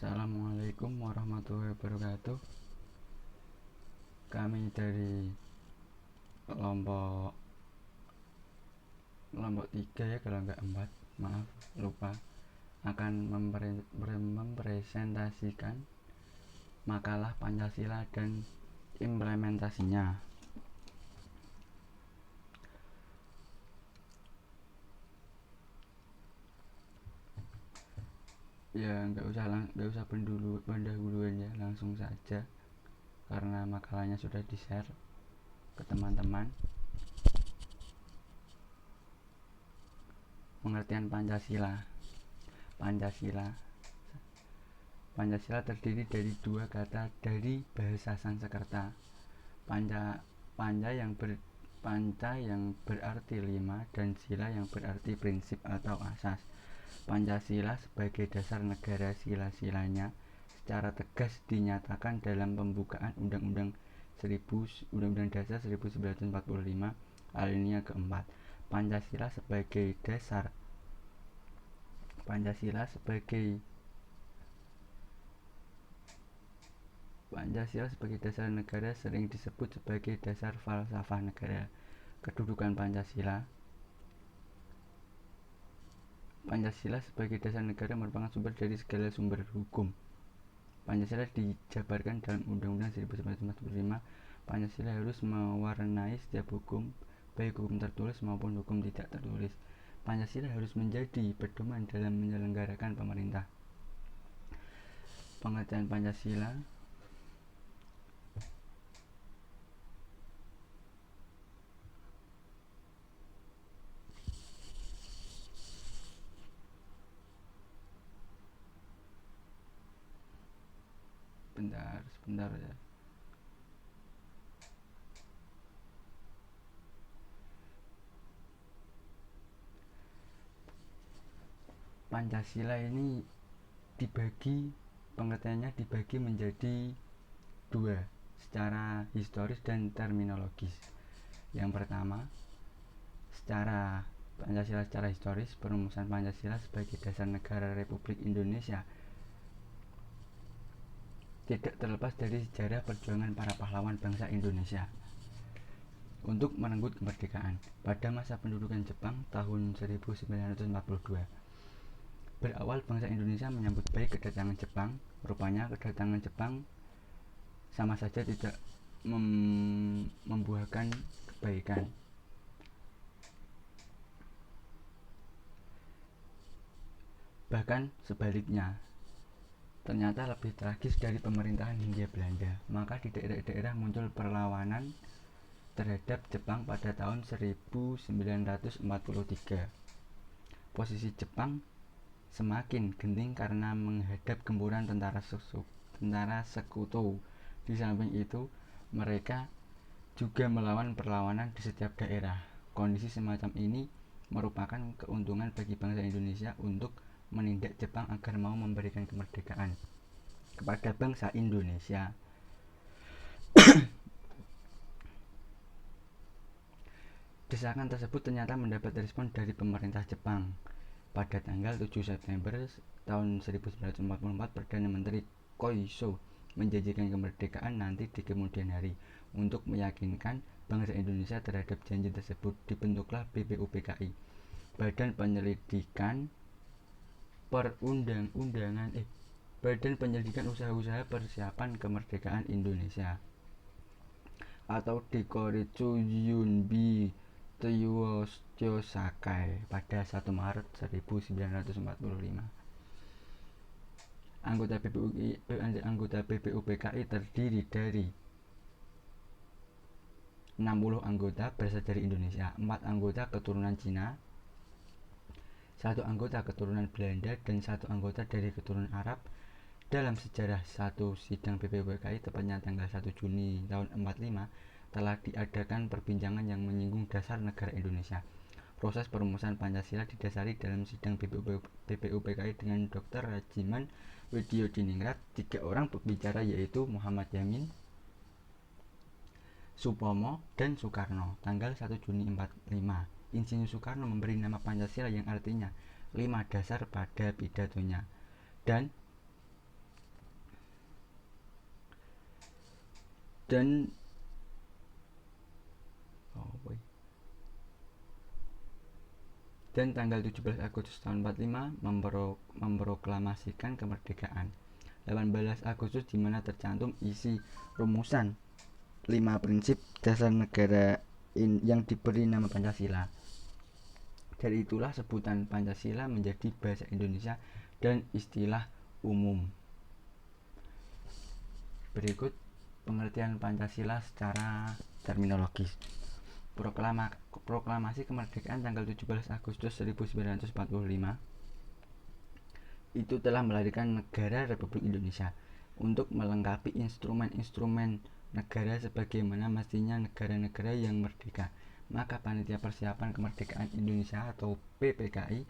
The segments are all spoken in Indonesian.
Assalamualaikum warahmatullahi wabarakatuh. Kami dari kelompok kelompok 3 ya, kalau nggak 4, maaf lupa, akan mempresentasikan makalah Pancasila dan implementasinya. Ya nggak usah pendahuluan ya, langsung saja karena makalahnya sudah di-share ke teman-teman. Pengertian Pancasila. Pancasila terdiri dari dua kata dari bahasa Sanskerta. Panca yang berarti 5 dan sila yang berarti prinsip atau asas. Pancasila sebagai dasar negara, sila-silanya secara tegas dinyatakan dalam pembukaan Undang-Undang Dasar 1945 alinea keempat. Pancasila sebagai dasar negara sering disebut sebagai dasar falsafah negara. Kedudukan Pancasila sebagai dasar negara merupakan sumber dari segala sumber hukum. Pancasila dijabarkan dalam Undang-Undang 1945. Pancasila harus mewarnai setiap hukum, baik hukum tertulis maupun hukum tidak tertulis. Pancasila harus menjadi pedoman dalam menyelenggarakan pemerintah. Pengertian Pancasila. Sebentar ya. Pancasila ini pengertiannya dibagi menjadi dua secara historis dan terminologis. Yang pertama, Pancasila secara historis, perumusan Pancasila sebagai dasar negara Republik Indonesia tidak terlepas dari sejarah perjuangan para pahlawan bangsa Indonesia untuk merenggut kemerdekaan pada masa pendudukan Jepang tahun 1942. Berawal bangsa Indonesia menyambut baik kedatangan Jepang. Rupanya kedatangan Jepang sama saja tidak membuahkan kebaikan. Bahkan sebaliknya, ternyata lebih tragis dari pemerintahan Hindia Belanda. Maka di daerah-daerah muncul perlawanan terhadap Jepang pada tahun 1943. Posisi Jepang semakin genting karena menghadap gempuran tentara sekutu. Di samping itu, mereka juga melawan perlawanan di setiap daerah. Kondisi semacam ini merupakan keuntungan bagi bangsa Indonesia untuk menindak Jepang agar mau memberikan kemerdekaan kepada bangsa Indonesia. Desakan tersebut ternyata mendapat respon dari pemerintah Jepang. Pada tanggal 7 September tahun 1944, Perdana Menteri Koiso menjanjikan kemerdekaan nanti di kemudian hari. Untuk meyakinkan bangsa Indonesia terhadap janji tersebut, dibentuklah BPUPKI, Badan Penyelidikan Usaha-usaha Persiapan Kemerdekaan Indonesia, atau Dikoritsu Yunbi Tsuyosakai pada 1 Maret 1945. Anggota BPUPKI terdiri dari 60 anggota berasal dari Indonesia, 4 anggota keturunan Cina, 1 anggota keturunan Belanda, dan 1 anggota dari keturunan Arab. Dalam sejarah satu sidang BPUPKI, tepatnya tanggal 1 Juni tahun 1945, telah diadakan perbincangan yang menyinggung dasar negara Indonesia. Proses perumusan Pancasila didasari dalam sidang BPUPKI dengan Dr. Rajiman Widyodiningrat, 3 orang pembicara yaitu Muhammad Yamin, Supomo, dan Soekarno. Tanggal 1 Juni 1945, Insinyur Soekarno memberi nama Pancasila yang artinya 5 dasar pada pidatonya, dan dan tanggal 17 Agustus tahun 45 memproklamasikan kemerdekaan. 18 Agustus di mana tercantum isi rumusan 5 prinsip dasar negara yang diberi nama Pancasila. Dari itulah sebutan Pancasila menjadi bahasa Indonesia dan istilah umum. Berikut pengertian Pancasila secara terminologis. Proklamasi kemerdekaan tanggal 17 Agustus 1945 itu telah melahirkan negara Republik Indonesia untuk melengkapi instrumen-instrumen negara sebagaimana mestinya negara-negara yang merdeka. Maka Panitia Persiapan Kemerdekaan Indonesia atau PPKI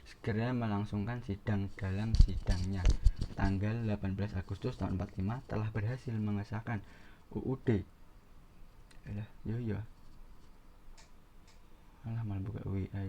segera melangsungkan sidang. Dalam sidangnya tanggal 18 Agustus tahun 45 telah berhasil mengesahkan UUD. Malah buka WA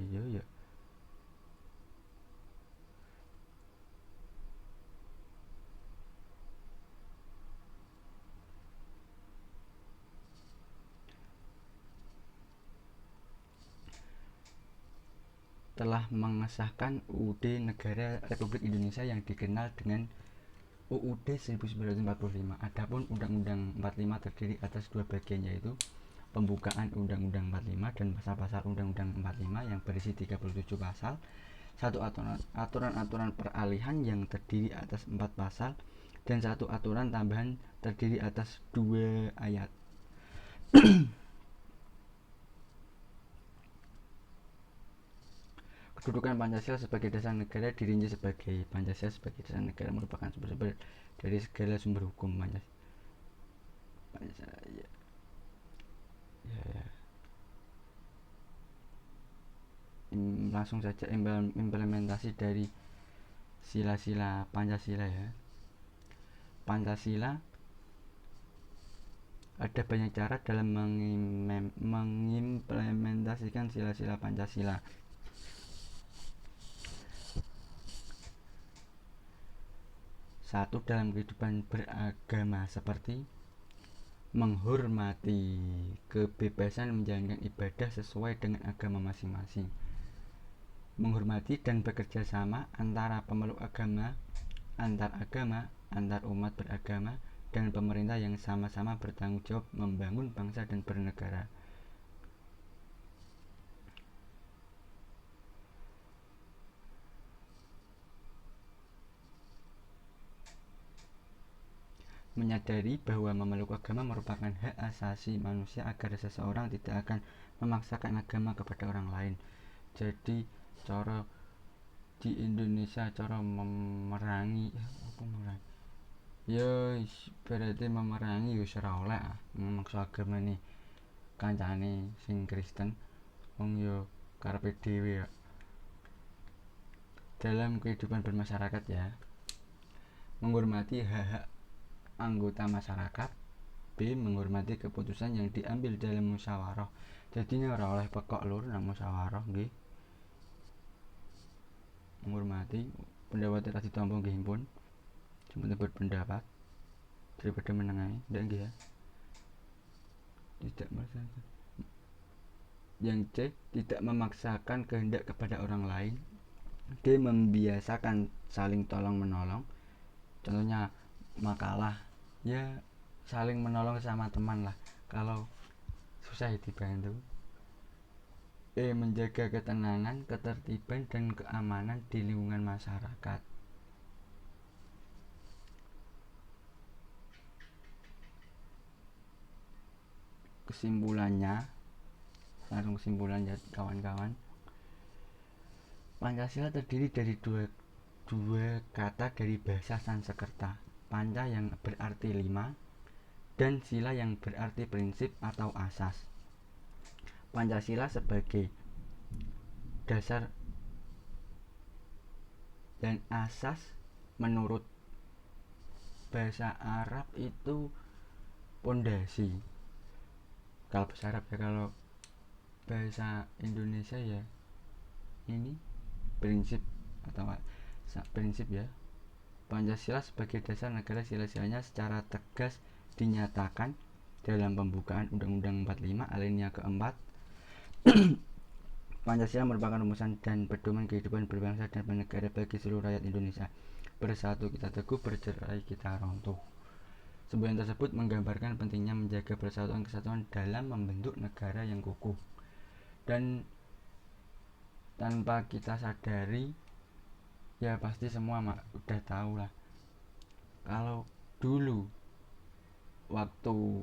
telah mengesahkan UUD Negara Republik Indonesia yang dikenal dengan UUD 1945. Adapun Undang-Undang 45 terdiri atas dua bagian, yaitu pembukaan Undang-Undang 45 dan pasal-pasal Undang-Undang 45 yang berisi 37 pasal, satu aturan-aturan peralihan yang terdiri atas 4 pasal, dan satu aturan tambahan terdiri atas 2 ayat. Kedudukan Pancasila sebagai dasar negara dirinci sebagai Pancasila sebagai dasar negara merupakan sumber-sumber dari segala sumber hukum Pancasila. Langsung saja implementasi dari sila-sila Pancasila ya. Pancasila ada banyak cara dalam mengimplementasikan sila-sila Pancasila. Satu, dalam kehidupan beragama seperti menghormati kebebasan menjalankan ibadah sesuai dengan agama masing-masing, menghormati dan bekerja sama antara pemeluk agama, antar agama, antar umat beragama, dan pemerintah yang sama-sama bertanggung jawab membangun bangsa dan bernegara. Menyadari bahwa memeluk agama merupakan hak asasi manusia agar seseorang tidak akan memaksakan agama kepada orang lain. Jadi cara di Indonesia cara memerangi ya berarti memerangi ya ora oleh memaksa agama nih kancane sing Kristen wong ya karepe dhewe ya. Dalam kehidupan bermasyarakat ya, menghormati hak-hak anggota masyarakat. B. Menghormati keputusan yang diambil dalam musyawarah. Jadi ora oleh pekok lur nang musyawarah nggih. Menghormati pendapat tadi ditampa nggih pun. Cuma berpendapat daripada menengahi ndak nggih ya. Tidak memaksakan. Yang C. Tidak memaksakan kehendak kepada orang lain. D. Membiasakan saling tolong menolong. Contohnya makalah ya saling menolong sama teman lah, kalau susah ya dibantu. E. Menjaga ketenangan, ketertiban, dan keamanan di lingkungan masyarakat. Kesimpulannya, langsung kesimpulan ya kawan-kawan, Pancasila terdiri dari dua kata dari bahasa Sanskerta, panca yang berarti 5 dan sila yang berarti prinsip atau asas. Pancasila sebagai dasar dan asas menurut bahasa Arab itu pondasi. Kalau bahasa Arab ya, kalau bahasa Indonesia ya ini prinsip atau prinsip ya. Pancasila sebagai dasar negara, sila-silanya secara tegas dinyatakan dalam pembukaan Undang-Undang 45 alinea keempat, Pancasila merupakan rumusan dan pedoman kehidupan berbangsa dan bernegara bagi seluruh rakyat Indonesia. Bersatu kita teguh, bercerai kita runtuh. Semboyan tersebut menggambarkan pentingnya menjaga persatuan kesatuan dalam membentuk negara yang kukuh. Dan tanpa kita sadari, ya pasti semua udah tahu lah, kalau dulu waktu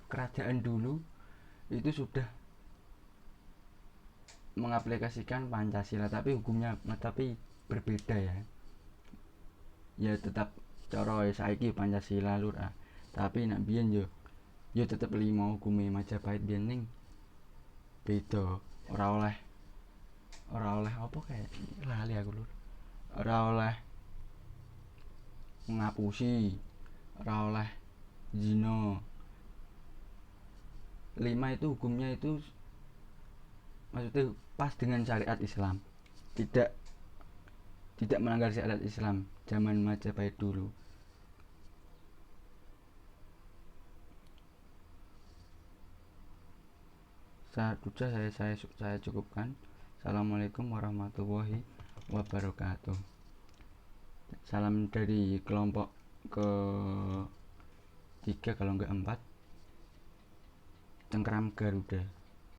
kerajaan dulu itu sudah mengaplikasikan Pancasila, tapi hukumnya berbeda ya tetap cara saiki Pancasila lur, tapi nak biyen yo tetep 5 hukume Majapahit biyen ning beda, ora oleh apa kayak lali aku lur, ora oleh ngapusi, ora oleh zina. 5 itu hukumnya itu maksudnya pas dengan syariat Islam, tidak melanggar syariat Islam zaman Majapahit dulu. Saya cukupkan. Assalamualaikum warahmatullahi wabarakatuh. Salam dari kelompok ke 3 kalau enggak 4, Cengkeram Garuda.